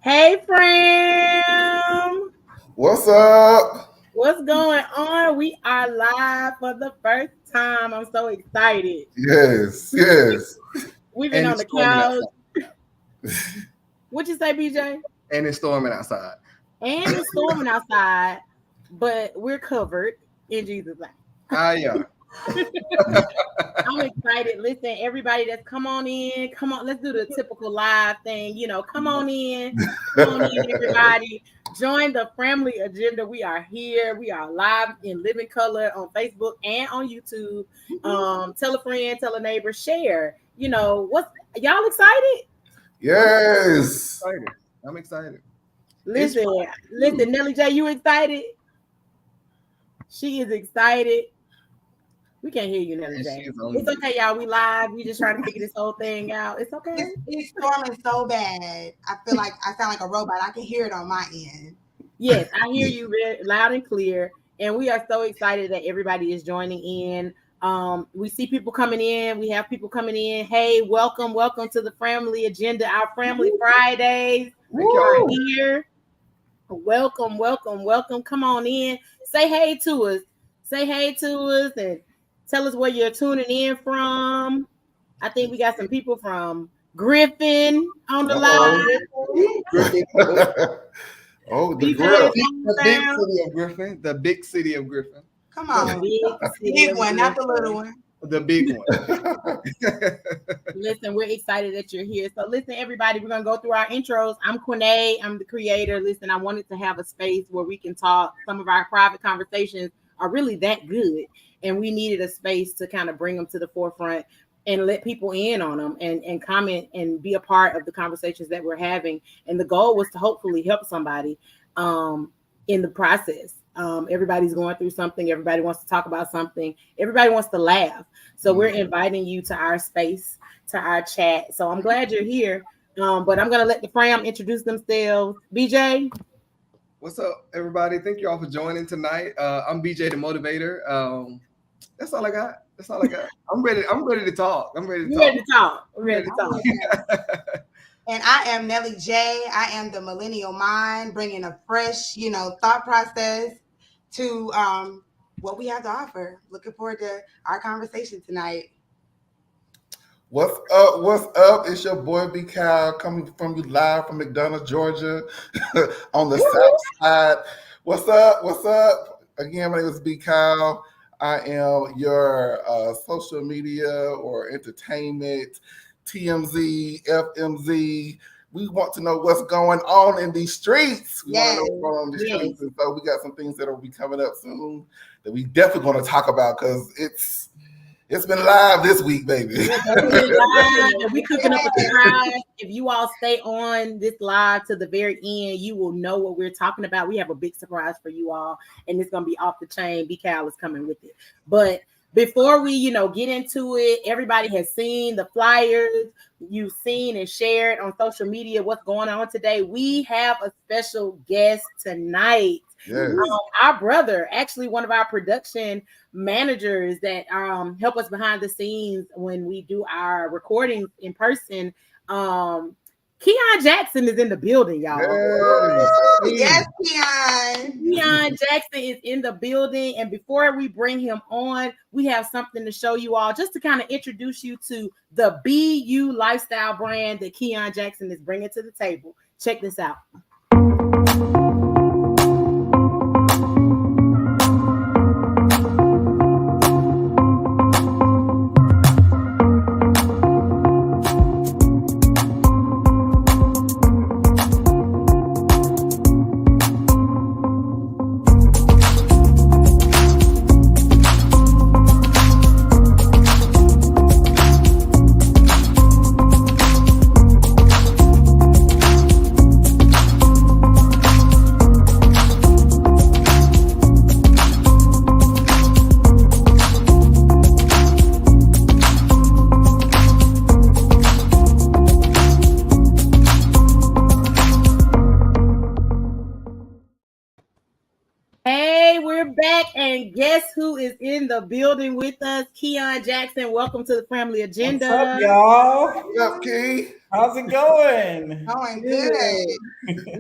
Hey, Fram. What's up? What's going on? We are live for the first time. I'm so excited. Yes. We've been And on it's the storming couch. outside. What'd you say, BJ? And it's storming outside. And it's storming outside, but we're covered in Jesus' name. Yeah. I'm excited. Listen, everybody that's come on in. Come on, let's do the typical live thing. Come on in. Come on in, everybody. Join the family agenda. We are here. We are live in living color on Facebook and on YouTube. Tell a friend, tell a neighbor, share. What's y'all excited? Yes. I'm excited. Listen, Nelly J, you excited? She is excited. We can't hear you, Nelly J. It's okay, y'all. We live. We just trying to figure this whole thing out. It's okay. It's storming so bad. I feel like I sound like a robot. I can hear it on my end. Yes, I hear you very loud and clear. And we are so excited that everybody is joining in. We see people coming in. We have people coming in. Hey, welcome to the family agenda. Our family Fridays are here. Welcome. Come on in. Say hey to us. And tell us where you're tuning in from. I think we got some people from Griffin on the live. Oh, the big city of Griffin. Come on. The big one, not the little one. The big one. Listen, we're excited that you're here. So listen, everybody, we're going to go through our intros. I'm Quinay. I'm the creator. Listen, I wanted to have a space where we can talk. Some of our private conversations are really that good. And we needed a space to kind of bring them to the forefront and let people in on them and comment and be a part of the conversations that we're having. And the goal was to hopefully help somebody in the process. Everybody's going through something. Everybody wants to talk about something. Everybody wants to laugh. So we're inviting you to our space, to our chat. So I'm glad you're here. But I'm going to let the fam introduce themselves. BJ. What's up, everybody? Thank you all for joining tonight. I'm BJ the Motivator. That's all I got. I'm ready to talk. I'm ready to talk. And I am Nelly J. I am the millennial mind, bringing a fresh, thought process to what we have to offer. Looking forward to our conversation tonight. What's up? It's your boy B Cal coming from you live from McDonough, Georgia, on the south side. What's up? Again, my name is B Cal. I am your social media or entertainment, TMZ, FMZ. We want to know what's going on in these streets. We want to know what's going on in these streets. And so we got some things that will be coming up soon that we definitely want to talk about because it's been live this week, baby. We cooking up a surprise. If you all stay on this live to the very end, you will know what we're talking about. We have a big surprise for you all, and it's gonna be off the chain. B Cal is coming with it. But before we, get into it, everybody has seen the flyers. You've seen and shared on social media what's going on today. We have a special guest tonight. Yes. Our brother, actually one of our production managers that help us behind the scenes when we do our recordings in person. Keon Jackson is in the building, y'all. Yes, Keon. Keon Jackson is in the building. And before we bring him on, we have something to show you all just to kind of introduce you to the BU lifestyle brand that Keon Jackson is bringing to the table. Check this out. And guess who is in the building with us? Keon Jackson. Welcome to the Family Agenda. What's up, y'all? What up, Key? How's it going? Going good.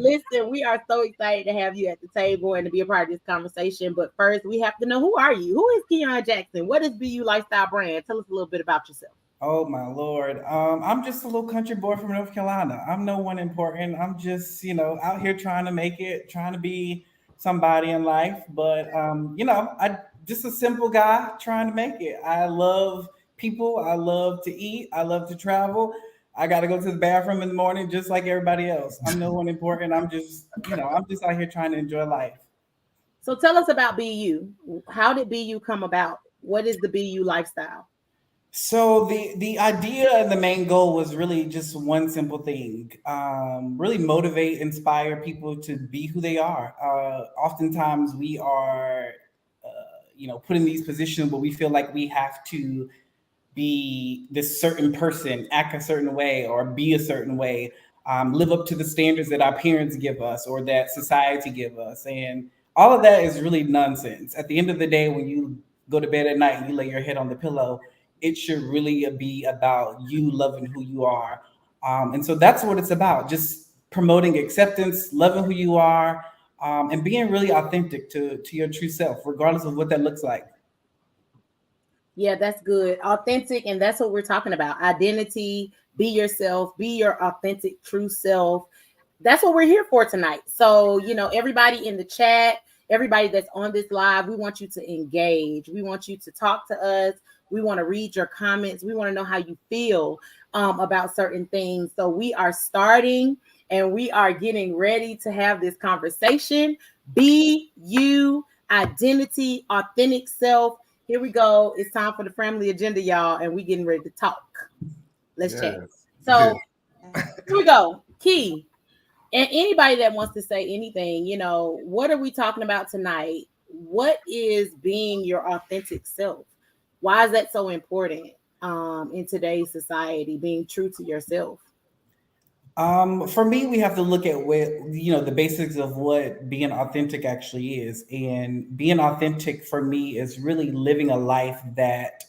Listen, we are so excited to have you at the table and to be a part of this conversation. But first, we have to know, who are you? Who is Keon Jackson? What is BU Lifestyle Brand? Tell us a little bit about yourself. Oh my Lord. I'm just a little country boy from North Carolina. I'm no one important. I'm just, out here trying to make it, trying to be somebody in life. But I just a simple guy trying to make it. I love people. I love to eat. I love to travel. I got to go to the bathroom in the morning just like everybody else. I'm no one important. I'm just out here trying to enjoy life. So tell us about BU. How did BU come about? What is the BU lifestyle? So the idea and the main goal was really just one simple thing: really motivate, inspire people to be who they are. Oftentimes we are, put in these positions where we feel like we have to be this certain person, act a certain way, or be a certain way, live up to the standards that our parents give us or that society give us, and all of that is really nonsense. At the end of the day, when you go to bed at night and you lay your head on the pillow, it should really be about you loving who you are. And so that's what it's about, just promoting acceptance, loving who you are, and being really authentic to your true self, regardless of what that looks like. Yeah, that's good. Authentic, and that's what we're talking about. Identity, be yourself, be your authentic, true self. That's what we're here for tonight. So, everybody in the chat, everybody that's on this live, we want you to engage. We want you to talk to us. We want to read your comments. We want to know how you feel about certain things. So we are starting and we are getting ready to have this conversation. Be you, identity, authentic self. Here we go. It's time for the Family Agenda, y'all, and we getting ready to talk. Let's chat. So here we go. Key. And anybody that wants to say anything, what are we talking about tonight? What is being your authentic self? Why is that so important in today's society, being true to yourself? For me, we have to look at the basics of what being authentic actually is. And being authentic for me is really living a life that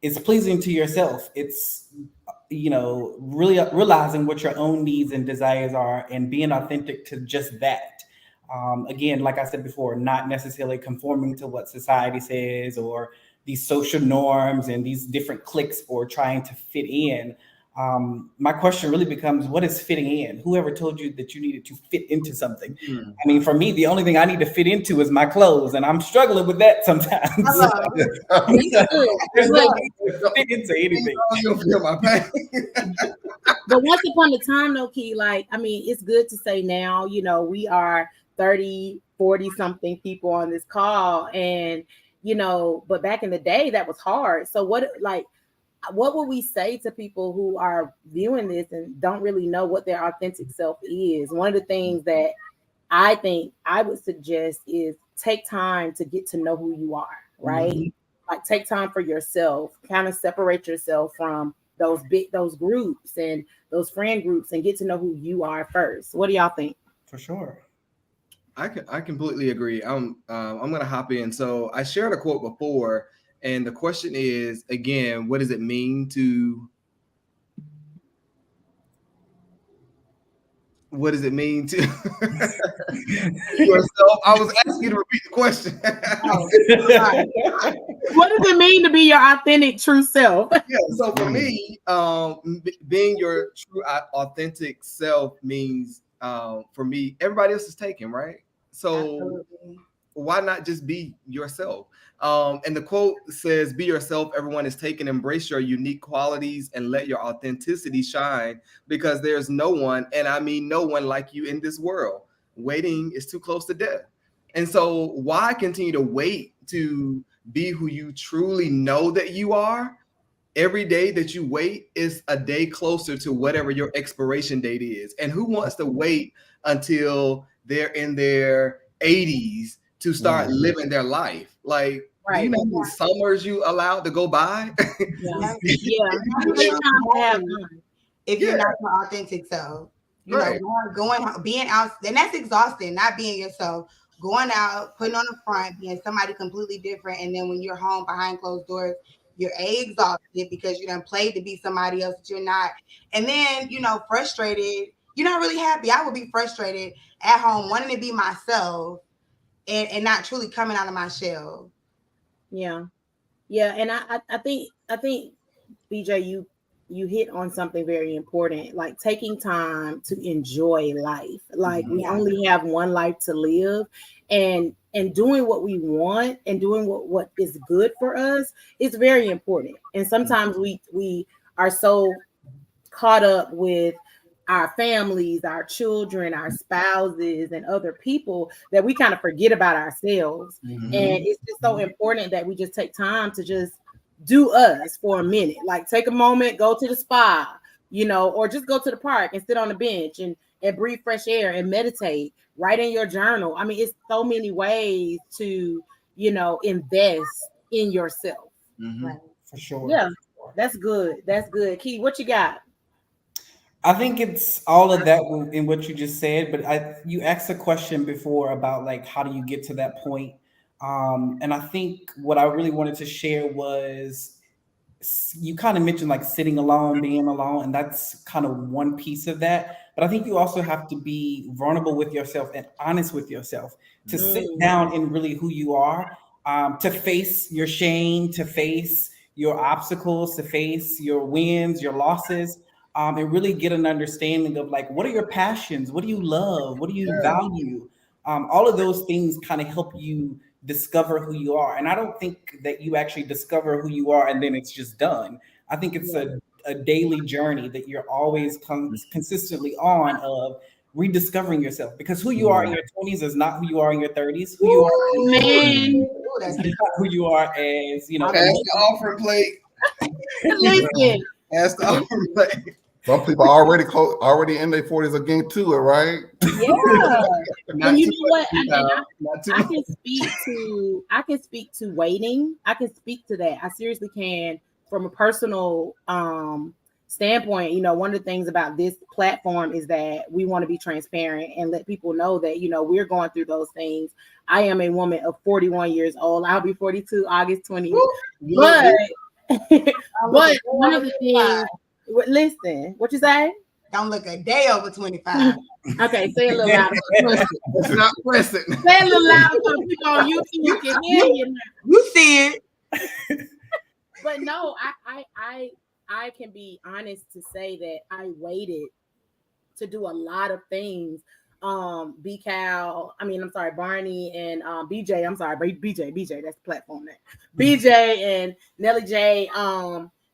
is pleasing to yourself. It's, really realizing what your own needs and desires are and being authentic to just that. Again, like I said before, not necessarily conforming to what society says or these social norms and these different cliques or trying to fit in. My question really becomes, what is fitting in? Whoever told you that you needed to fit into something? I mean, for me, the only thing I need to fit into is my clothes, and I'm struggling with that sometimes. There's no need to fit into anything. But once upon a time, though, Key, it's good to say now, we are 30, 40 something people on this call, and but back in the day that was hard. So what would we say to people who are viewing this and don't really know what their authentic self is? One of the things that I think I would suggest is take time to get to know who you are, right? Mm-hmm. Take time for yourself, kind of separate yourself from those groups and those friend groups and get to know who you are first. What do y'all think? For sure. I completely agree. I'm gonna hop in. So I shared a quote before, and the question is, again, what does it mean to yourself? I was asking you to repeat the question. What does it mean to be your authentic true self? Yeah, so for me, being your true authentic self means, for me, everybody else is taken, right? So absolutely. Why not just be yourself? And the quote says, be yourself, everyone is taken, embrace your unique qualities and let your authenticity shine, because there's no one, and I mean no one, like you in this world. Waiting is too close to death. And so why continue to wait to be who you truly know that you are? Every day that you wait is a day closer to whatever your expiration date is. And who wants to wait until they're in their 80s to start living their life? Like, right. Do you know how many summers you allowed to go by? If you're not your authentic self, being out, and that's exhausting, not being yourself going out, putting on the front, being somebody completely different, and then when you're home behind closed doors, you're exhausted because you done played to be somebody else that you're not, and then frustrated. You're not really happy. I would be frustrated at home, wanting to be myself, and not truly coming out of my shell. Yeah. And I think BJ, you hit on something very important, like taking time to enjoy life. Like we Yeah. only have one life to live, and doing what we want and doing what is good for us is very important. And sometimes we are so caught up with our families, our children, our spouses, and other people that we kind of forget about ourselves. Mhm. And it's just so important that we just take time to just do us for a minute. Like take a moment, go to the spa, or just go to the park and sit on the bench and breathe fresh air and meditate, write in your journal. I mean, it's so many ways to, invest in yourself. Mhm. Right. For sure. Yeah, that's good. That's good. Key, what you got? I think it's all of that in what you just said, but you asked a question before about like how do you get to that point, and I think what I really wanted to share was you kind of mentioned like sitting alone, being alone, and that's kind of one piece of that. But I think you also have to be vulnerable with yourself and honest with yourself to sit Mm, down in really who you are, to face your shame, to face your obstacles, to face your wins, your losses, and really get an understanding of like what are your passions, what do you love, what do you value. All of those things kind of help you discover who you are. And I don't think that you actually discover who you are and then it's just done. I think it's yeah. a daily journey that you're always consistently on of rediscovering yourself, because who you are in your 20s is not who you are in your 30s. Who you are Ooh, man. Ooh, is that's not who you are as, Pass the offering plate. Listen, Pass the offering plate. Some people already in their 40s are getting to it, right? yeah. Not And you too know what? much, not too I much. can speak to waiting. I can speak to that. I seriously can, from a personal standpoint. One of the things about this platform is that we want to be transparent and let people know that we're going through those things. I am a woman of 41 years old. I'll be 42 August 20th. You look But good. but one of the things, listen, what you say? Don't look a day over 25. Okay, say a little louder. It's not pressing. Say a little louder so people on YouTube can hear you. You see it. But no, I can be honest to say that I waited to do a lot of things. I'm sorry, Barney and BJ. I'm sorry, BJ. That's the platform name. BJ and Nelly J.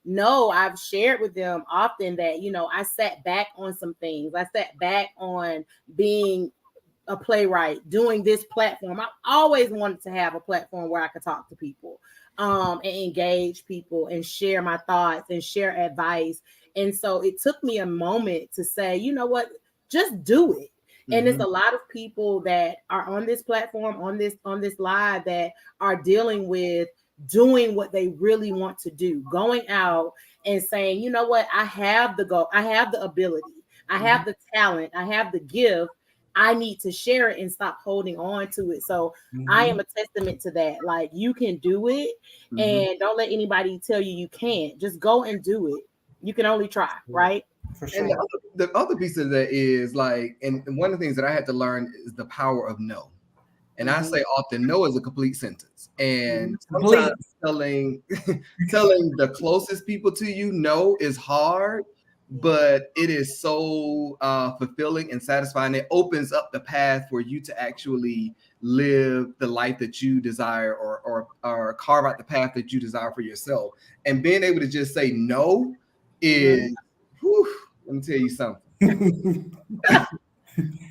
No, I've shared with them often that I sat back on some things. I sat back on being a playwright, doing this platform. I always wanted to have a platform where I could talk to people, and engage people and share my thoughts and share advice. And so it took me a moment to say, you know what, just do it. And it's a lot of people that are on this platform, on this live, that are dealing with doing what they really want to do, going out and saying, you know what, I have the goal, I have the ability, I have the talent, I have the gift. I need to share it and stop holding on to it. So I am a testament to that. Like, you can do it, and don't let anybody tell you can't. Just go and do it. You can only try, right? For And sure. the other piece of that is like, and one of the things that I had to learn is the power of no. And I say often, no is a complete sentence. And sometimes telling the closest people to you no is hard, but it is so fulfilling and satisfying. It opens up the path for you to actually live the life that you desire, or carve out the path that you desire for yourself. And being able to just say no is, whew, let me tell you something.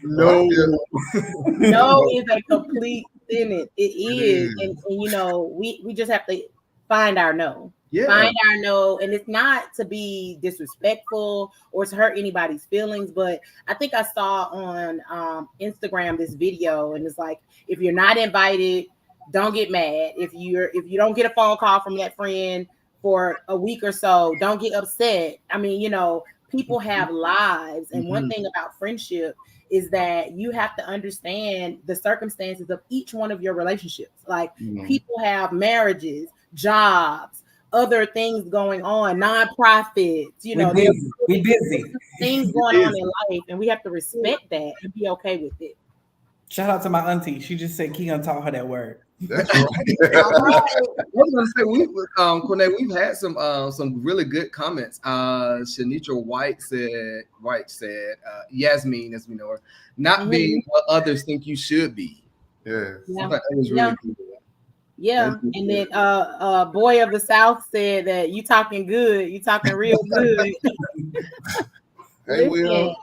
No. No is a complete sentence. It is. And we just have to find our no. Yeah. Find our no. And it's not to be disrespectful or to hurt anybody's feelings, but I think I saw on Instagram this video, and it's like, if you're not invited, don't get mad. If you don't get a phone call from that friend for a week or so, don't get upset. I mean, people have lives. And one Mhm. thing about friendship is that you have to understand the circumstances of each one of your relationships. Like people have marriages, jobs, other things going on, nonprofits, you We know, there's busy. We busy. things going on in life, and we have to respect that and be okay with it. Shout out to my auntie. She just said Keon taught her that word. That's right. All right. I was gonna say Quinay, we've had some really good comments. Shanitra White said Yasmin, as we know her, not being what others think you should be. Yeah. I thought that was really good. Yeah. That's good. And then Boy of the South said that you talking good, you talking real good. Hey, Listen, Will.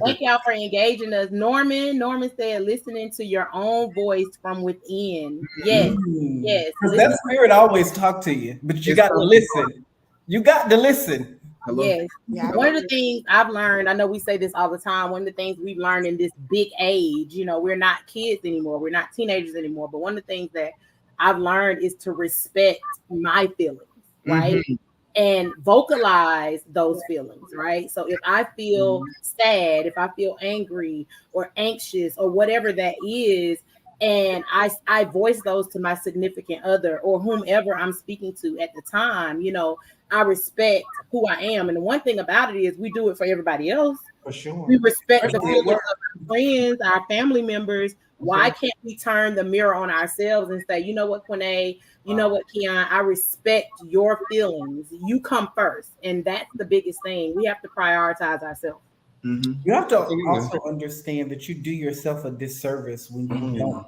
thank y'all for engaging us. Norman said listening to your own voice from within. Yes, yes. Because that spirit always talk to you, but you got to listen. You got to listen. Yes. Yeah. One of the things I've learned, I know we say this all the time, one of the things we've learned in this big age, you know, we're not kids anymore, we're not teenagers anymore, but one of the things that I've learned is to respect my feelings, right? Mhm. And vocalize those feelings, right? So if I feel sad, if I feel angry or anxious or whatever that is, and I voice those to my significant other or whomever I'm speaking to at the time, you know, I respect who I am. And the one thing about it is we do it for everybody else. For sure. We respect the Especially at feelings work. of our friends, our family members. Why can't we turn the mirror on ourselves and say, you know what, Quinay, you know what, Keon, I respect your feelings. You come first. And that's the biggest thing. We have to prioritize ourselves. Mhm. You have to Absolutely. also understand that you do yourself a disservice when you don't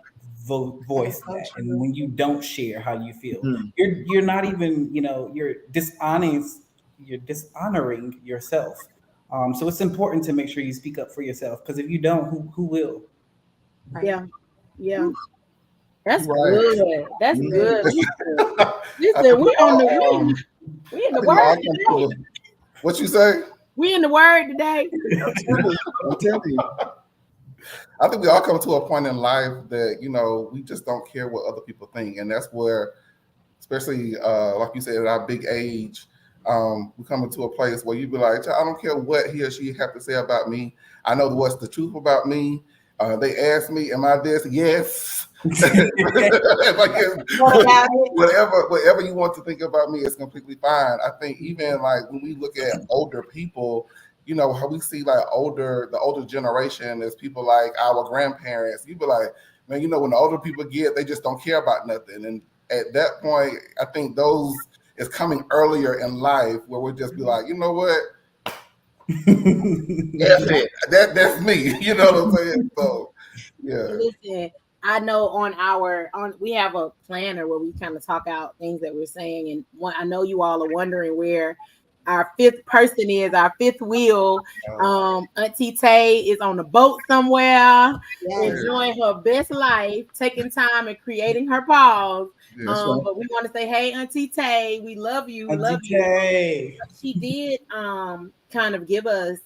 voice that and when you don't share how you feel. Mhm. You're not even, you know, you're dishonoring yourself. So it's important to make sure you speak up for yourself, because if you don't, who will? Right. Yeah. Yeah. That's Right. good. That's Yeah. good. Listen, I listen, think we on the um, we in I the think we all word come today. to what you say? We in the word today. I'm telling you. I think we all come to a point in life that, you know, we just don't care what other people think. And that's where, especially like you said, at our big age, we come into a place where you be like, I don't care what he or she have to say about me. I know what's the truth about me. They ask me, am I this? Yes. Whatever you want to think about me is completely fine. I think even like when we look at older people, you know, how we see like the older generation is people like our grandparents. You be like, man, you know, when the older people get, they just don't care about nothing. And at that point, I think those is coming earlier in life where we'll just be like, you know what? That's it. That's me. You know what I'm saying? So yeah. Listen, I know on we have a planner where we kind of talk out things that we're saying, and I know you all are wondering where our fifth person is, our fifth wheel. Auntie Tay is on the boat somewhere, enjoying her best life, taking time and creating her pause. That's right. But we want to say, hey, Auntie Tay, we love you. We love Auntie you. Tay. She did kind of give us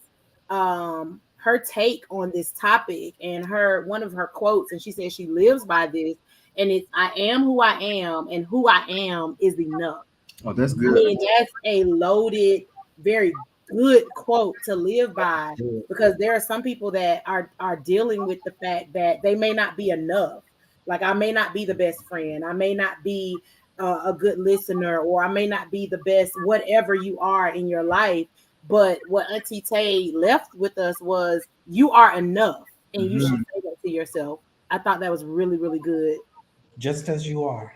her take on this topic and one of her quotes, and she said she lives by this, and it's I am who I am, and who I am is enough. Oh, that's I good. mean, that's a loaded, very good quote to live by, because there are some people that are dealing with the fact that they may not be enough. Like I may not be the best friend, I may not be a good listener, or I may not be the best whatever you are in your life. But what Auntie Tay left with us was you are enough, and you should say that to yourself. I thought that was really, really good. Just as you are.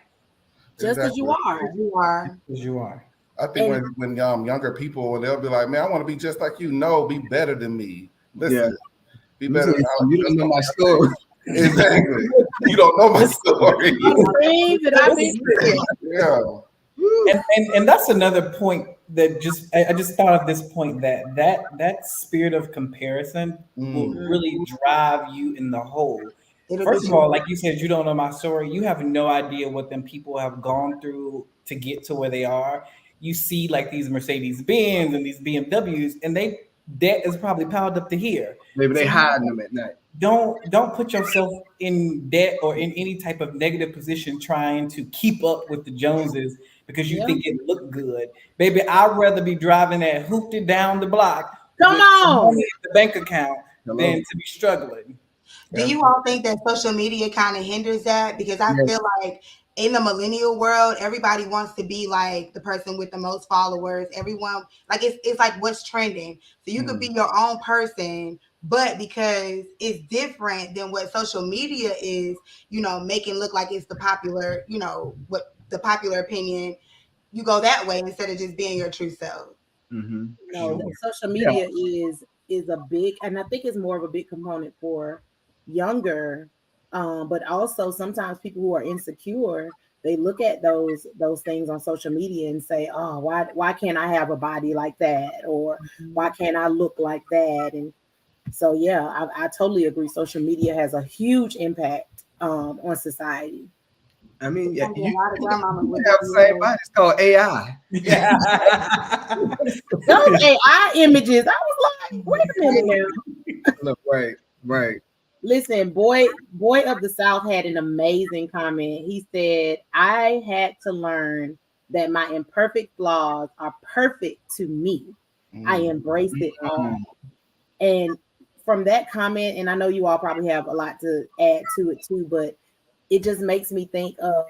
Just as you are. You are. As you are. I think when younger people, they'll be like, man, I want to be just like you. No, be better than me. Listen, be better than You don't know my story. Exactly. You don't know my story. Yeah. And that's another point that I just thought of this point that spirit of comparison will really drive you in the hole. First of all, like you said, you don't know my story. You have no idea what them people have gone through to get to where they are. You see like these Mercedes Benz and these BMWs, and they debt is probably piled up to here. Maybe they hiding them at night. Don't put yourself in debt or in any type of negative position trying to keep up with the Joneses because you think it look good. Baby, I'd rather be driving that hoopty down the block Come on. money in the bank account Hello. than to be struggling. Do you all think that social media kind of hinders that? Because I Yes. feel like in the millennial world, everybody wants to be like the person with the most followers. Everyone, like it's like what's trending. So you could be your own person, but because it's different than what social media is, making look like it's the popular, what the popular opinion, you go that way instead of just being your true self. Mm-hmm. No, Sure. social media is a big, and I think it's more of a big component for younger, but also sometimes people who are insecure, they look at those things on social media and say, "Oh, why can't I have a body like that?" Or "Why can't I look like that?" And so, yeah, I totally agree. Social media has a huge impact on society. I mean, It's yeah, gonna be a lot of grandmamas you with have the same body. It's called AI. Those AI images, I was like, wait a minute now. Look, right. Listen, boy of the South had an amazing comment. He said, "I had to learn that my imperfect flaws are perfect to me. I embrace it all." And from that comment, and I know you all probably have a lot to add to it too, but it just makes me think of,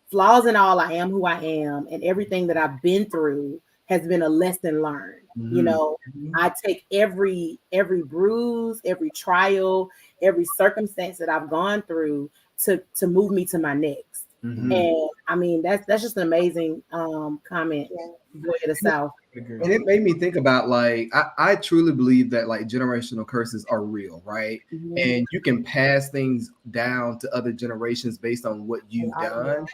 flaws and all, I am who I am, and everything that I've been through has been a lesson learned. I take every bruise, every trial, every circumstance that I've gone through to move me to my next. And I mean, that's just an amazing comment. Boy of the South. And it made me think about, like, I truly believe that, like, generational curses are real, right? And you can pass things down to other generations based on what you've done.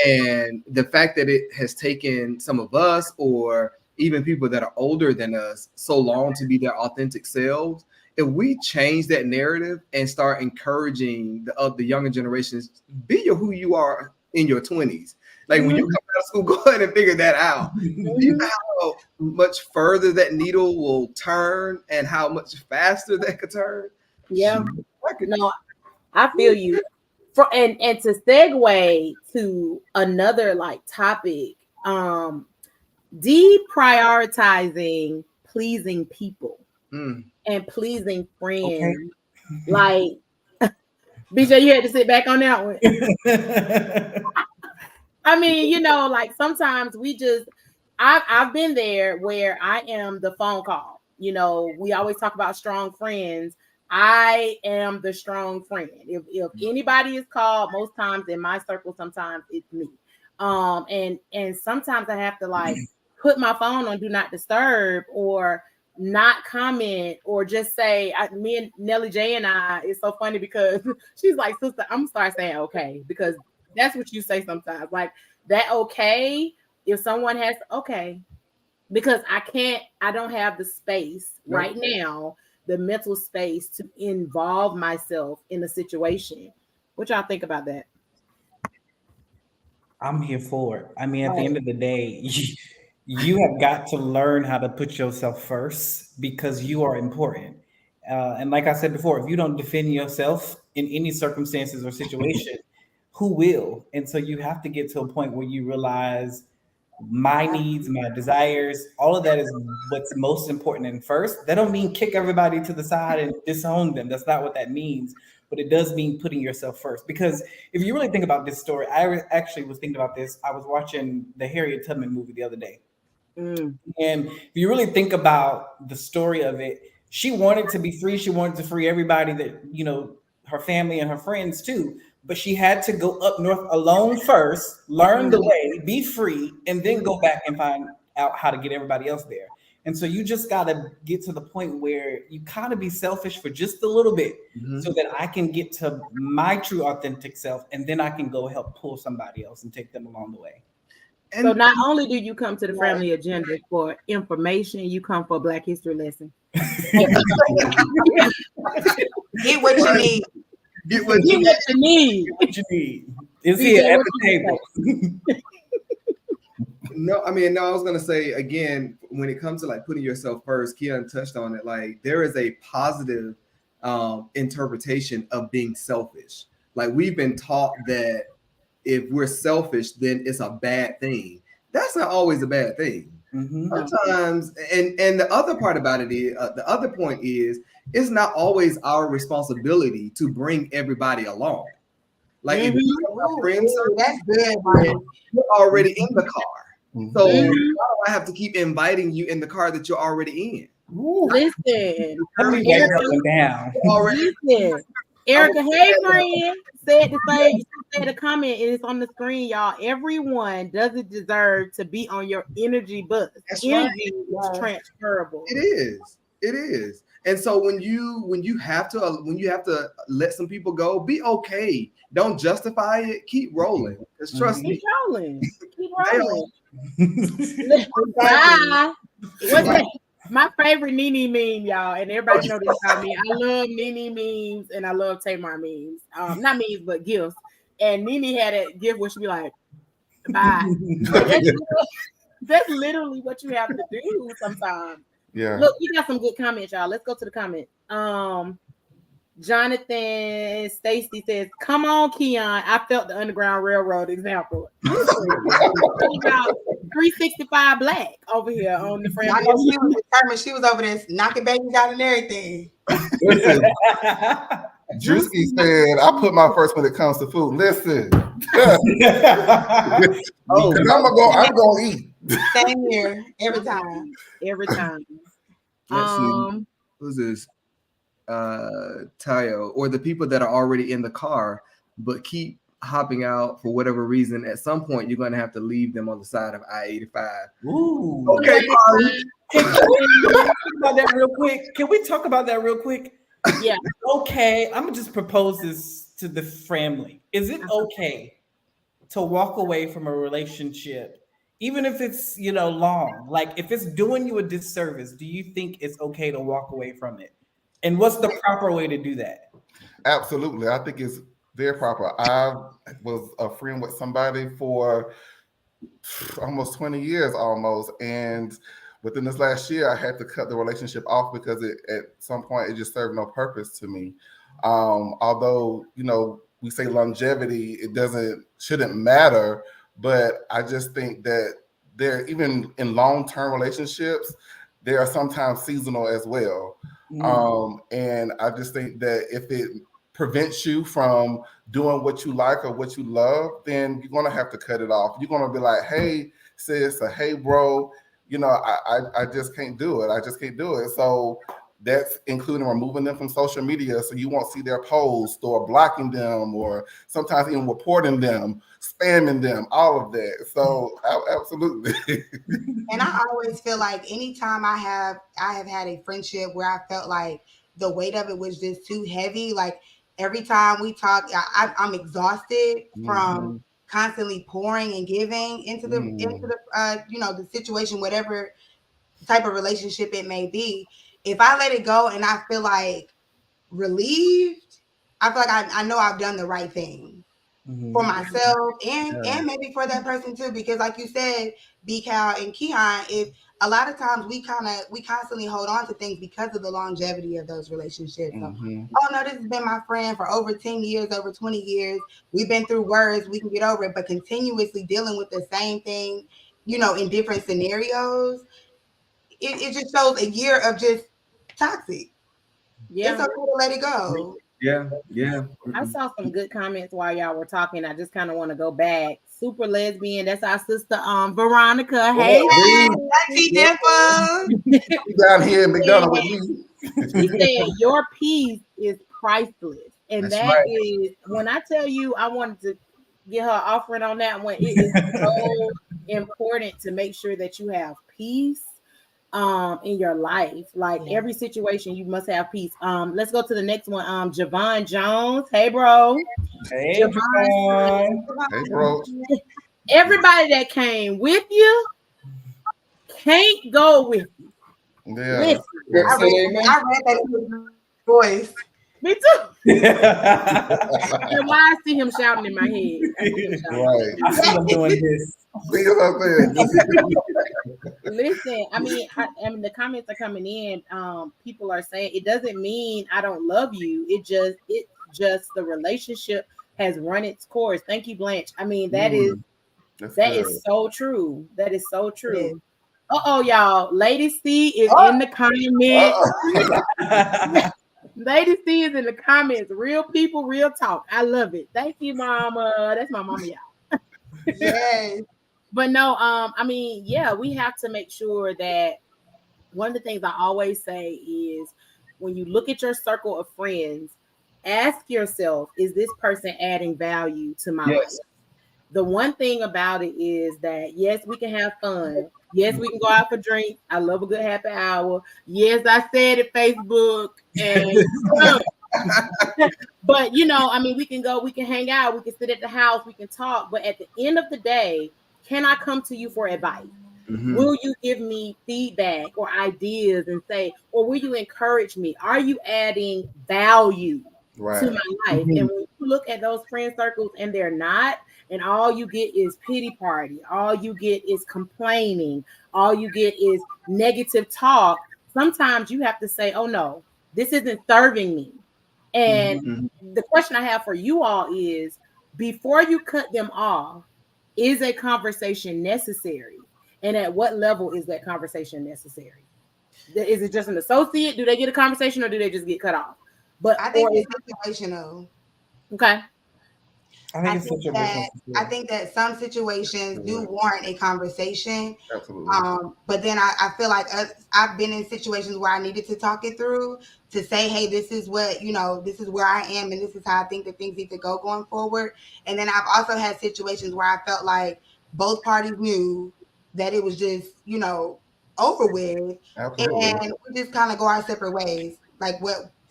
And the fact that it has taken some of us, or even people that are older than us, so long to be their authentic selves, if we change that narrative and start encouraging the younger generations, be who you are in your 20s. Like, when you come out of school, go ahead and figure that out. Do you know how much further that needle will turn and how much faster that could turn? Yeah. No, I feel you. And to segue to another like topic, deprioritizing pleasing people and pleasing friends. Okay. Like, BJ, you had to sit back on that one. I mean, like sometimes I've been there where I am the phone call. We always talk about strong friends. I am the strong friend. If anybody is called, most times in my circle, sometimes it's me. And sometimes I have to like put my phone on do not disturb, or not comment, or just say, me and Nelly J and I, it's so funny because she's like, "Sister, I'm gonna start saying okay," because that's what you say sometimes. Like that okay, if someone has okay, because I don't have the space right now, the mental space to involve myself in a situation. What y'all think about that? I'm here for it. I mean, at the end of the day, you have got to learn how to put yourself first because you are important. And like I said before, if you don't defend yourself in any circumstances or situation, who will? And so you have to get to a point where you realize my needs, my desires, all of that is what's most important. And first, that don't mean kick everybody to the side and disown them. That's not what that means. But it does mean putting yourself first. Because if you really think about this story, actually was thinking about this. I was watching the Harriet Tubman movie the other day. And if you really think about the story of it, she wanted to be free. She wanted to free everybody that, her family and her friends too. But she had to go up north alone first, learn the way, be free, and then go back and find out how to get everybody else there. And so you just got to get to the point where you kind of be selfish for just a little bit so that I can get to my true authentic self, and then I can go help pull somebody else and take them along the way. And So not only do you come to the family agenda for information, you come for Black History lesson. Get what you need. get what Get you what you need. What you need is BJ, here at what the you table. No, I mean, no, I was gonna say again, when it comes to like putting yourself first, Keon touched on it. Like, there is a positive interpretation of being selfish. Like, we've been taught that if we're selfish, then it's a bad thing. That's not always a bad thing. Sometimes, and the other part about it is, the other point is, it's not always our responsibility to bring everybody along. Like if you have friends, that's good, Mark. you're already in the car. Mhm. So why do I have to keep inviting you in the car that you're already in? Listen, Let me write that one down. listen. Erica, hey friend, said the same. She said a comment, and it's on the screen, y'all. Everyone doesn't deserve to be on your energy bus. That's Energy right. is transferable. It is. It is. And so when you have to let some people go, be okay. Don't justify it. Keep rolling. Because trust me, Keep rolling. Keep they rolling. Exactly. What's that? My favorite Nene meme, y'all, and everybody know this about me. I love Nene memes and I love Tamar memes. Not memes, but gifts. And Nene had a gift where she be like, bye. That's literally what you have to do sometimes. Yeah. Look, we got some good comments, y'all. Let's go to the comments. Jonathan Stacy says, "Come on, Keon. I felt the Underground Railroad example." 365 Black over here on the I Family. know she was determined. She was over there knocking babies out and everything. Listen, Drewski said, "I put my first when it comes to food." Listen, I'm gonna eat. Same here, every time. Every time. let's see. Who's this? Tayo, or the people that are already in the car but keep hopping out for whatever reason. At some point, you're going to have to leave them on the side of I-85. Ooh. Okay, Can we talk about that real quick? Can we talk about that real quick? Yeah. Okay, I'm gonna just propose this to the family. Is it okay to walk away from a relationship, even if it's long? Like if it's doing you a disservice, do you think it's okay to walk away from it? And what's the proper way to do that? Absolutely, I think it's very proper. I was a friend with somebody for almost 20 years, and within this last year, I had to cut the relationship off because at some point it just served no purpose to me. Although we say longevity, shouldn't matter, but I just think that even in long-term relationships, they are sometimes seasonal as well. And I just think that if it prevents you from doing what you like or what you love, then you're gonna have to cut it off. You're gonna be like, "Hey, sis," or "Hey, bro," I just can't do it. I just can't do it. So that's including removing them from social media so you won't see their posts, or blocking them, or sometimes even reporting them, spamming them, all of that. So absolutely. And I always feel like anytime I have had a friendship where I felt like the weight of it was just too heavy. Like every time we talk, I'm exhausted from constantly pouring and giving into the the situation, whatever type of relationship it may be. If I let it go and I feel like relieved, I feel like I know I've done the right thing for myself and maybe for that person too. Because like you said, B-Cal and Keon, if a lot of times we constantly hold on to things because of the longevity of those relationships. So, oh no, this has been my friend for over 10 years, over 20 years. We've been through worse, we can get over it, but continuously dealing with the same thing, in different scenarios, it just shows a year of just toxic. Yeah. It's okay to let it go. Yeah. I saw some good comments while y'all were talking. I just kind of want to go back. Super lesbian. That's our sister, Veronica. Hey, Auntie Dimple. Down here in McDonald with me. She said your peace is priceless, and That's right. is when I tell you, I wanted to get her offering on that one. It is so important to make sure that you have peace in your life. Like every situation you must have peace. Let's go to the next one. Javon Jones. Hey bro. Hey Javon. Hey bro. Everybody that came with you can't go with you. Yeah. I read that in his voice. Me too. And why I see him shouting in my head. Right. I see him doing this. Listen, I mean, the comments are coming in. People are saying it doesn't mean I don't love you. It's just the relationship has run its course. Thank you, Blanche. I mean, that is so true. That is so true. Uh-oh, y'all. Lady C is in the comments. Lady C is in the comments. Real people, real talk. I love it. Thank you, mama. That's my mama, y'all. Yes. But no, I mean, yeah, we have to make sure that one of the things I always say is when you look at your circle of friends, ask yourself, is this person adding value to my life? The one thing about it is that yes, we can have fun. Yes, we can go out for drinks. I love a good happy hour. Yes, I said it, Facebook, and but I mean, we can go, we can hang out, we can sit at the house, we can talk. But at the end of the day, can I come to you for advice? Mhm. Will you give me feedback or ideas and say, or will you encourage me? Are you adding value Right. to my life? And when you look at those friend circles and they're not, and all you get is pity party, all you get is complaining, all you get is negative talk, sometimes you have to say, oh no, this isn't serving me. And the question I have for you all is, before you cut them off, is a conversation necessary? And at what level is that conversation necessary? Is it just an associate? Do they get a conversation or do they just get cut off? I think it's situational. Okay. I think it's situational. I think that some situations do warrant a conversation. Absolutely. But then I feel like I've been in situations where I needed to talk it through to say, hey, this is what, this is where I am and this is how I think that things need to go going forward. And then I've also had situations where I felt like both parties knew that it was just, over with. Absolutely. And we just kind of go our separate ways. Like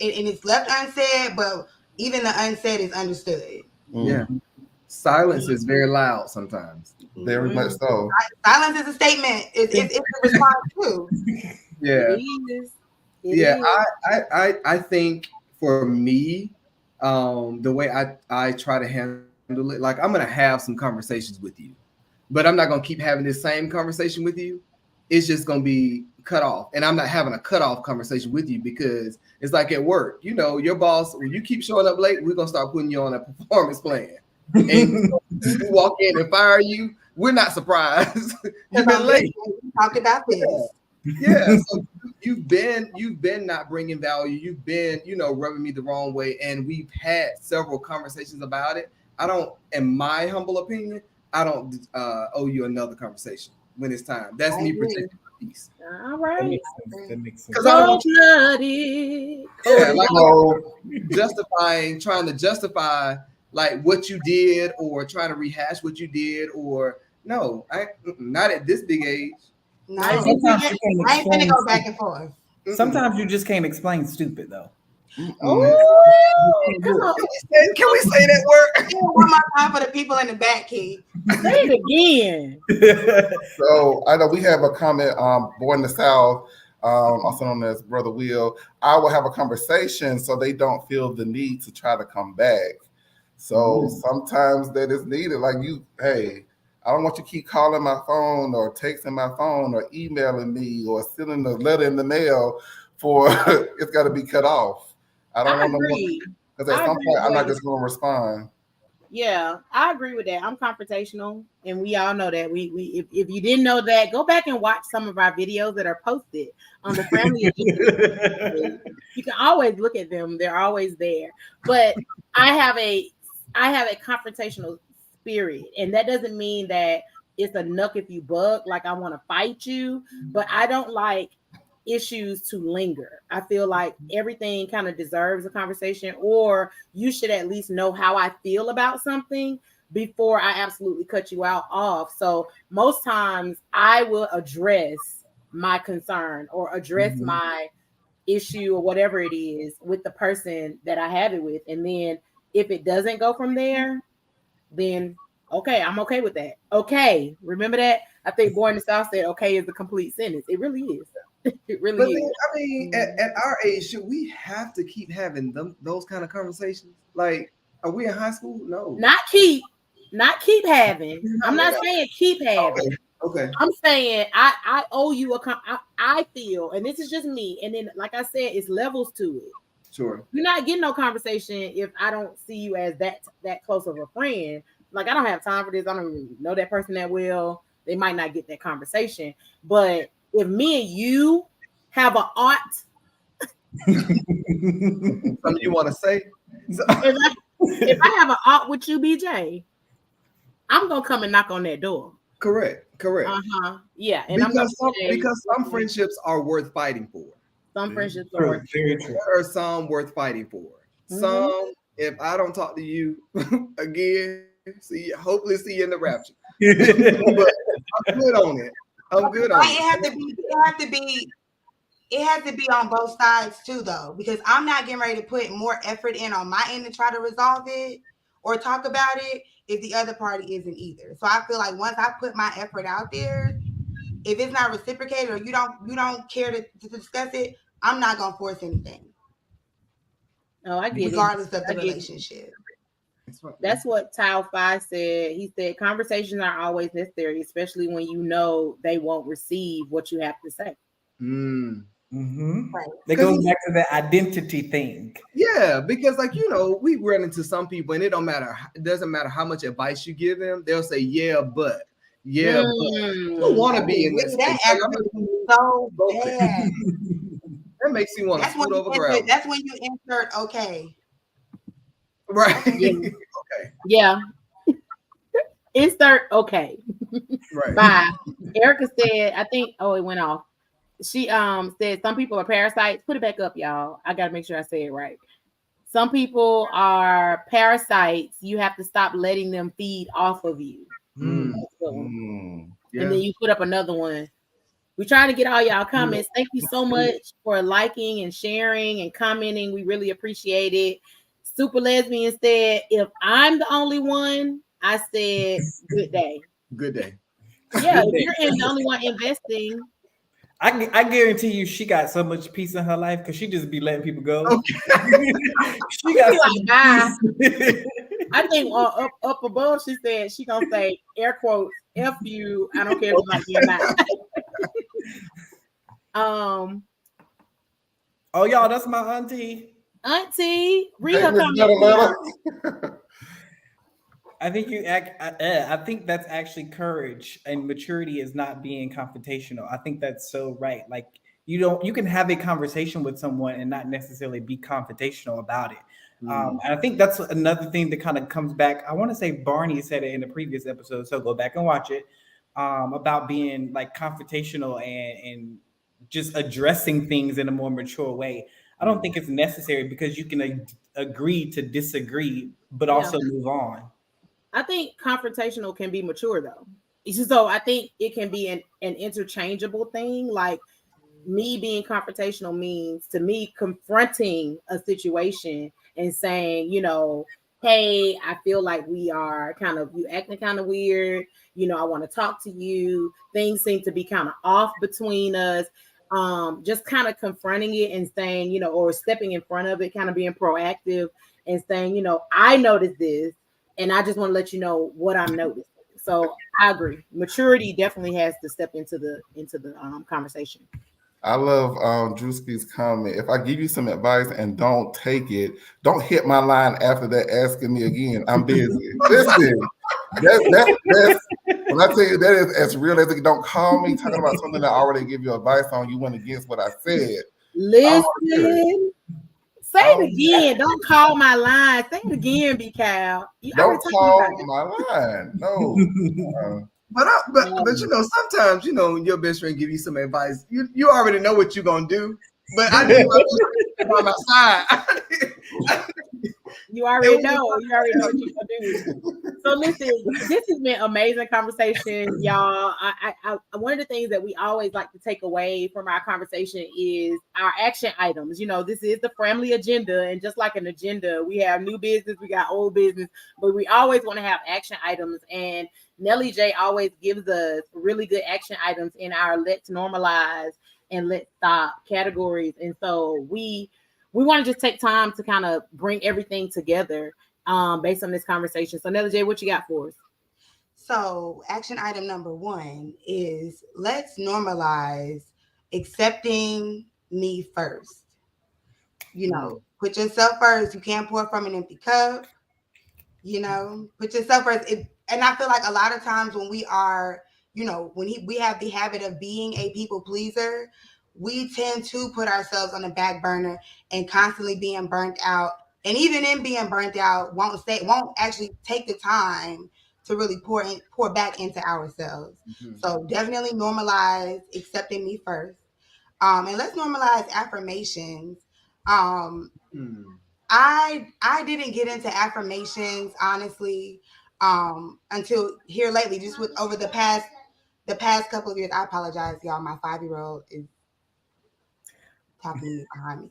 and it's left unsaid, but even the unsaid is understood. Yeah. Silence is very loud sometimes. Very much so. Silence is a statement. It's a response too. Yeah. It is. I think for me, the way I try to handle it, like I'm gonna have some conversations with you, but I'm not gonna keep having this same conversation with you. It's just gonna be cut off, and I'm not having a cut off conversation with you because it's like at work. Your boss, when you keep showing up late, we're gonna start putting you on a performance plan. And you walk in and fire you, we're not surprised. You've been late. We talked about this. Yeah. So you've been not bringing value. You've been, rubbing me the wrong way, and we've had several conversations about it. I don't, in my humble opinion, I don't owe you another conversation when it's time. That's me protecting my peace. All right. That makes sense. Because I don't want blooded. trying to justify like what you did or trying to rehash what you did or no, not at this big age. No, I ain't gonna go back and forth. Sometimes you just can't explain stupid though. Oh, come on. Can we say that word? One more time for the people in the back, Keith. Say it again. So I know we have a comment. Born in the South, also known as Brother Will. I will have a conversation so they don't feel the need to try to come back. So sometimes that is needed. Like hey, I don't want you to keep calling my phone or texting my phone or emailing me or sending a letter in the mail for it's got to be cut off. I don't want to, because at some point I'm not just going to respond. Yeah, I agree with that. I'm confrontational, and we all know that. If you didn't know that, go back and watch some of our videos that are posted on the family. You can always look at them; they're always there. But I have a confrontational spirit, and that doesn't mean that it's a knuck if you buck. Like I want to fight you, but I don't like issues to linger. I feel like everything kind of deserves a conversation, or you should at least know how I feel about something before I absolutely cut you off. So most times I will address my concern or address my issue or whatever it is with the person that I have it with. And then if it doesn't go from there, then okay, I'm okay with that. Okay. Remember that? I think Born in the South said okay is a complete sentence. It really is. It really is. I mean, at our age, should we have to keep having those kind of conversations? Like, are we in high school? No. Not keep having. I'm not saying keep having. Okay. I'm saying I owe you I feel, and this is just me. And then, like I said, it's levels to it. Sure. You're not getting no conversation if I don't see you as that close of a friend. Like I don't have time for this. I don't even know that person that well. They might not get that conversation, but if me and you have an aunt, Something you want to say? if I have an aunt with you, BJ, I'm gonna come and knock on that door. Correct. Yeah, and I'm gonna say Because some friendships are worth fighting for. some friendships are worth. Very true. There are some worth fighting for. Some, if I don't talk to you again, hopefully see you in the rapture. But I'm good on it. I'm good on It has to be on both sides too, though, because I'm not getting ready to put more effort in on my end to try to resolve it or talk about it if the other party isn't either. So I feel like once I put my effort out there, if it's not reciprocated or you don't care to discuss it, I'm not gonna force anything. Oh, I get regardless it. of the relationship. That's what Tile 5 said. He said conversations are always necessary, especially when you know they won't receive what you have to say. Right. That goes back to the identity thing. Yeah, because we run into some people and it doesn't matter how much advice you give them, they'll say but you don't want to be in that space. So bad. That makes you want to scoot over gravel. That's when you insert okay. Right. Okay. Yeah. Insert okay. Right. Bye. Erica said, I think, it went off. She said some people are parasites. Put it back up, y'all. I gotta make sure I say it right. Some people are parasites. You have to stop letting them feed off of you. And then you put up another one. We're trying to get all y'all comments. Thank you so much for liking and sharing and commenting. We really appreciate it. Super Lesbian said, if I'm the only one, I said good day. Good day. Yeah, if you're the only one investing. I guarantee you she got so much peace in her life because she just be letting people go. Okay. She got some bye. I think up above she said she gonna say air quotes F you. I don't care if you like me or not. Oh y'all, that's my auntie. Auntie, read her comment. I think that's actually courage, and maturity is not being confrontational. I think that's so right. Like you can have a conversation with someone and not necessarily be confrontational about it. And I think that's another thing that kind of comes back. I want to say Barney said it in the previous episode, so go back and watch it. About being like confrontational and just addressing things in a more mature way. I don't think it's necessary because you can agree to disagree, but also move on. I think confrontational can be mature though. So I think it can be an interchangeable thing. Like me being confrontational means to me confronting a situation and saying, hey, I feel like we are you acting kind of weird. I want to talk to you. Things seem to be kind of off between us. Just kind of confronting it and saying, or stepping in front of it, kind of being proactive and saying, I noticed this. And I just want to let you know what I'm noticing. So I agree. Maturity definitely has to step into the conversation. I love Drewski's comment. If I give you some advice and don't take it, don't hit my line after that asking me again. I'm busy. Listen, that's when I tell you that is as real as it. Don't call me talking about something that I already give you advice on. You went against what I said. Listen. Say it again. Don't call my line. Say it again, B. Cal. Don't call my line. No. But sometimes your best friend give you some advice. You already know what you're gonna do. But I just by my side. You already know. You already know what you're gonna do. So listen, this has been amazing conversation, y'all. I one of the things that we always like to take away from our conversation is our action items. This is the family agenda, and just like an agenda, we have new business, we got old business, but we always want to have action items. And Nelly J always gives us really good action items in our let's normalize and let's stop categories. And so we want to just take time to kind of bring everything together based on this conversation. So Nelly J, what you got for us? So action item number 1 is let's normalize accepting me first. Put yourself first. You can't pour from an empty cup. Put yourself first. And I feel like a lot of times when we are, when we have the habit of being a people pleaser, we tend to put ourselves on the back burner and constantly being burnt out. And even in being burnt out, won't actually take the time to really pour back into ourselves. Mm-hmm. So definitely normalize accepting me first. And let's normalize affirmations. I didn't get into affirmations honestly until here lately, just with over the past couple of years. I apologize, y'all. My 5-year-old is talking to me behind me.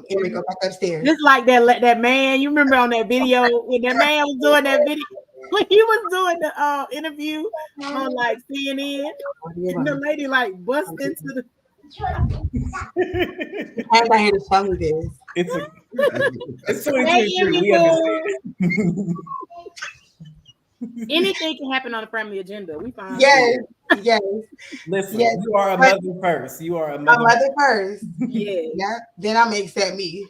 Here we go back upstairs. Just like that man, you remember on that video when that man was doing that video when he was doing the interview on like CNN, and the lady like bust into the. I'm not here to tell me this. It's 2023. We understand. Anything can happen on the family agenda. We fine. Yes. Listen, yes. You are a mother first. You are a mother, first. Yeah. Yeah. Then I'm gonna accept me.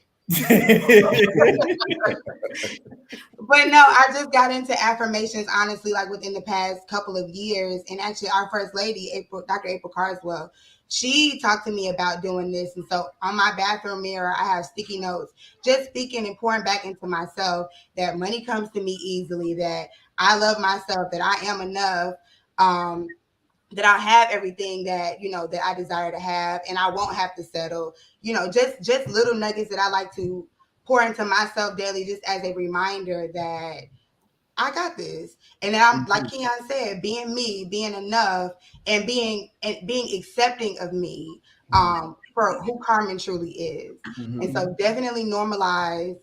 But no, I just got into affirmations honestly, like within the past couple of years. And actually, our first lady, Dr. April Carswell, she talked to me about doing this. And so on my bathroom mirror, I have sticky notes, just speaking and pouring back into myself that money comes to me easily, that I love myself, that I am enough, that I have everything that, that I desire to have, and I won't have to settle, just little nuggets that I like to pour into myself daily, just as a reminder that I got this. And then I'm like Keon said, being me, being enough, and being accepting of me for who Carmen truly is. Mm-hmm. And so definitely normalize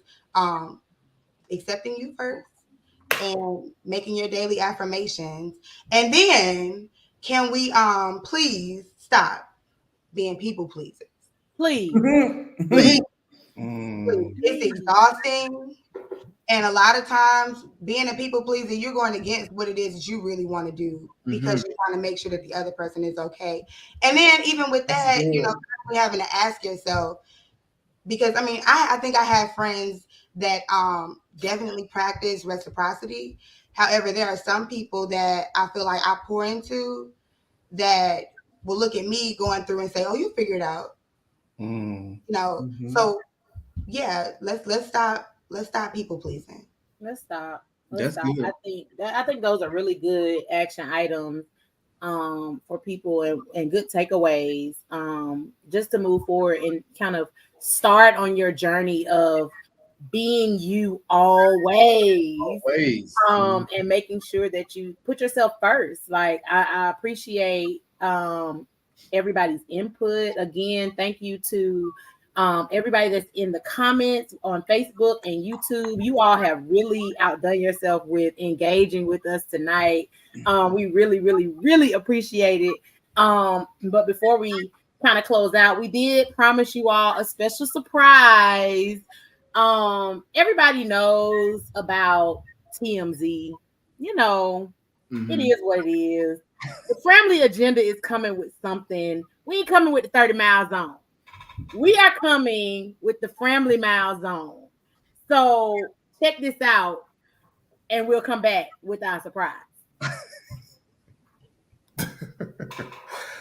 accepting you first and making your daily affirmations. And then can we please stop being people pleasers? Please. Please. It's exhausting. And a lot of times, being a people pleaser, you're going against what it is that you really want to do because you're trying to make sure that the other person is okay. And then even with that, you're having to ask yourself, because I think I have friends that definitely practice reciprocity. However, there are some people that I feel like I pour into that will look at me going through and say, "Oh, you figure it out." So yeah, let's stop people pleasing. Let's stop. That's good. I think those are really good action items for people and good takeaways just to move forward and kind of start on your journey of being you always. And making sure that you put yourself first. Like I appreciate everybody's input. Again, thank you to everybody that's in the comments on Facebook and YouTube. You all have really outdone yourself with engaging with us tonight. We really, really, really appreciate it. But before we kind of close out, we did promise you all a special surprise. Everybody knows about TMZ. It is what it is. The family agenda is coming with something. We ain't coming with the 30 mile zone. We are coming with the family mile zone. So check this out, and we'll come back with our surprise.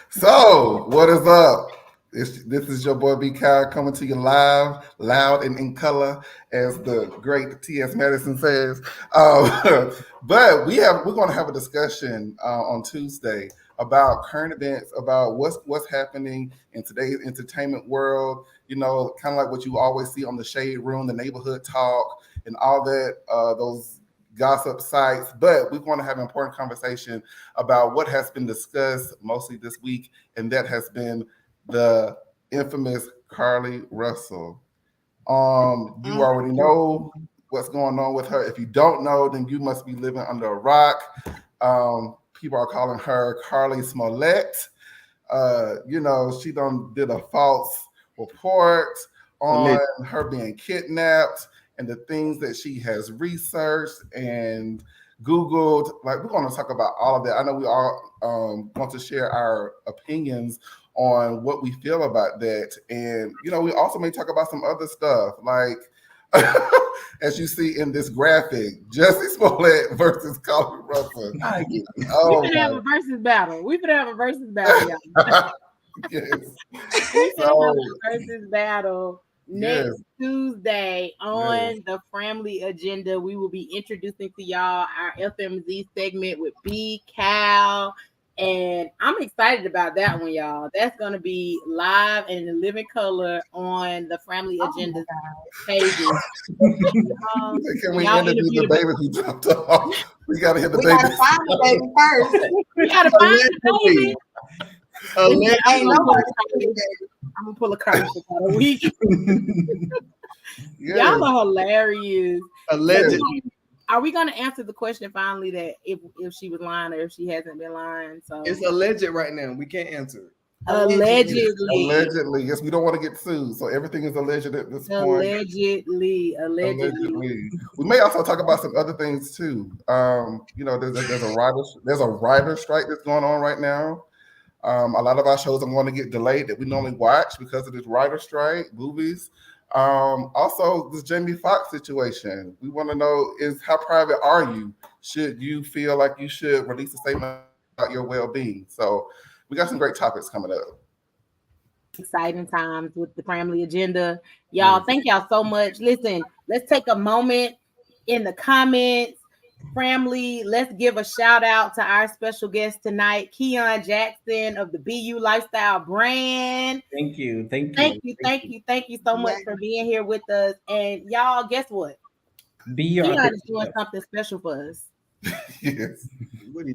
So, what is up? This is your boy B. Kyle coming to you live, loud and in color, as the great T.S. Madison says. But we're going to have a discussion on Tuesday about current events, about what's happening in today's entertainment world. Kind of like what you always see on the Shade Room, the neighborhood talk, and all that. Those gossip sites, but we want to have an important conversation about what has been discussed mostly this week, and that has been the infamous Carly Russell. You already know what's going on with her. If you don't know, then you must be living under a rock. People are calling her Carly Smollett. She did a false report on her being kidnapped and the things that she has researched and Googled. Like, we're going to talk about all of that. I know we all want to share our opinions on what we feel about that. And, we also may talk about some other stuff, like As you see in this graphic, Jussie Smollett versus Colin Russell. Oh, we finna have a versus battle. We finna have a versus battle, y'all. Yes. We finna have a versus battle next Yes. Tuesday on the Family Agenda. We will be introducing to y'all our FMZ segment with B Cal. And I'm excited about that one, y'all. That's going to be live and in living color on the Family Agenda pages. Can we interview the baby who dropped off? We got to hit the baby. We got to find the baby first. We got to find the baby. I'm going to pull a card for a week. Y'all are hilarious. Allegedly. Are we going to answer the question finally that if she was lying or if she hasn't been lying? So it's alleged right now. We can't answer it. Allegedly. Yes, we don't want to get sued, so everything is alleged at this point. Allegedly. We may also talk about some other things too. You know, there's a writer strike that's going on right now. A lot of our shows are going to get delayed that we normally watch because of this writer strike. Movies. Also, this Jamie Foxx situation. We want to know is how private are you? Should you feel like you should release a statement about your well-being? So we got some great topics coming up. Exciting times with the Family Agenda. Y'all, thank y'all so much. Listen, let's take a moment in the comments. Family, let's give a shout out to our special guest tonight, Keon Jackson of the BU Lifestyle brand. Thank you so much for being here with us. And y'all, guess what? Keon is doing something special for us. Yes.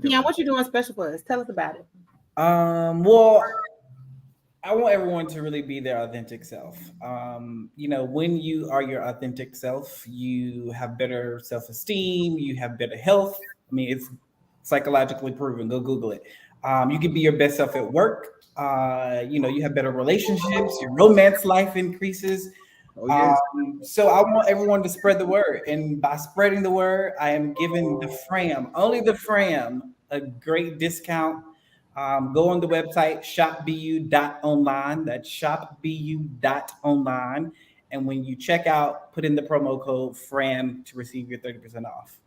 Keon, what you doing special for us? Tell us about it. Well, I want everyone to really be their authentic self. You know, when you are your authentic self, you have better self-esteem, you have better health. I mean, it's psychologically proven. Go Google it. You can be your best self at work. You know, you have better relationships, your romance life increases. Oh, yes. So I want everyone to spread the word. And by spreading the word, I am giving only the Fram, a great discount. Go on the website, shopbu.online. That's shopbu.online. And when you check out, put in the promo code FRAM to receive your 30% off.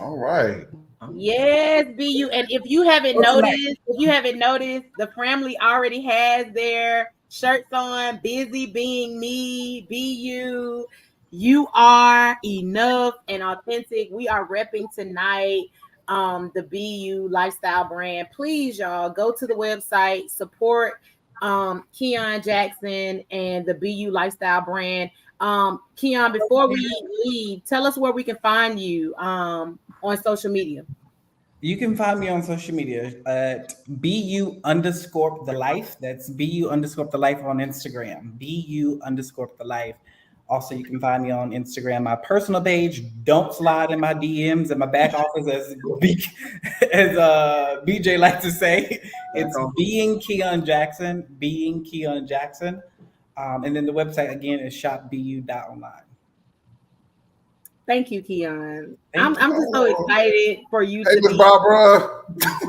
All right. Yes, BU. And if you haven't noticed, the family already has their shirts on. Busy being me, BU. You are enough and authentic. We are repping tonight. The BU Lifestyle brand. Please, y'all, go to the website, support Keon Jackson and the BU Lifestyle brand. Keon, before we leave, tell us where we can find you on social media. You can find me on social media at BU_the_life. That's BU_the life on Instagram. BU_the life. Also, you can find me on Instagram, my personal page. Don't slide in my DMs in my back office, as BJ likes to say. It's being Keon Jackson. And then the website again is shopbu.online. Thank you, Keon. I'm just so excited for you to be Barbara.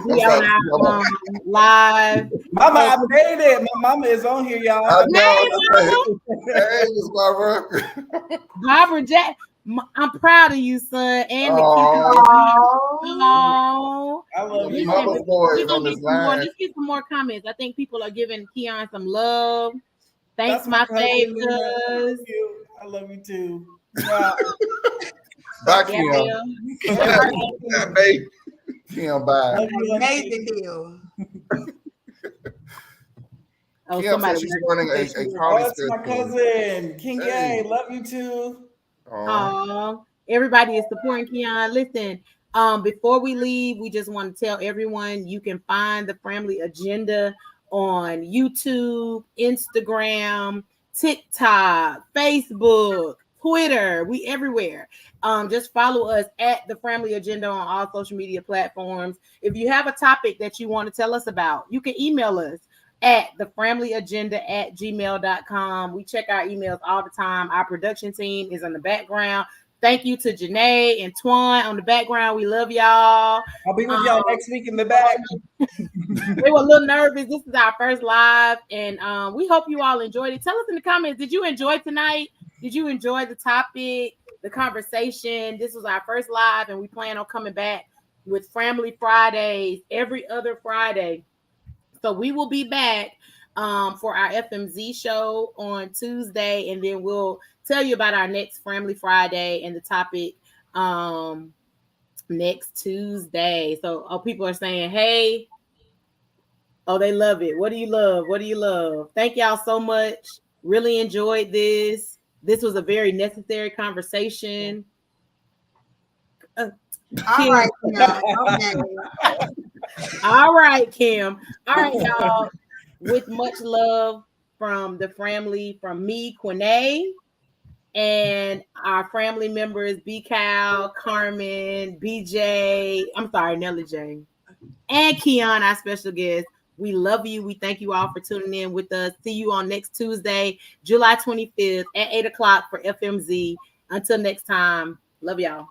Be on our live. Mama, I made it. My mama is on here, y'all. I know. Hey, Miss Barbara. Barbara Jack. I'm proud of you, son. And the I love you. Mama's boys on this line. Let's get some more comments. I think people are giving Keon some love. Thanks, my favorite. I love you too. Wow. Bye, Keon. Keon, bye. Amazing deal. Keon said she's running a party. That's my cousin, King Gay. Love you too. Everybody is supporting Keon. Listen, before we leave, we just want to tell everyone you can find the Family Agenda on YouTube, Instagram, TikTok, Facebook, Twitter. We everywhere. Just follow us at the Family Agenda on all social media platforms. If you have a topic that you want to tell us about, you can email us at thefamilyagenda@gmail.com. We check our emails all the time. Our production team is in the background. Thank you to Janae and Twan on the background. We love y'all. I'll be with y'all next week in the back. We were a little nervous. This is our first live, and we hope you all enjoyed it. Tell us in the comments, did you enjoy tonight? Did you enjoy the topic, the conversation? This was our first live, and we plan on coming back with Family Fridays every other Friday. So we will be back for our FMZ show on Tuesday, and then we'll tell you about our next Family Friday and the topic next Tuesday. So people are saying, hey, oh, they love it. What do you love? What do you love? Thank y'all so much. Really enjoyed this. This was a very necessary conversation. All right, Kim. Okay. All right, Kim. All right, y'all. With much love from the family, from me, Quinay, and our family members, B Cal, Carmen, BJ. I'm sorry, Nelly J. And Keon, our special guest. We love you. We thank you all for tuning in with us. See you on next Tuesday, July 25th at 8 o'clock for FMZ. Until next time, love y'all.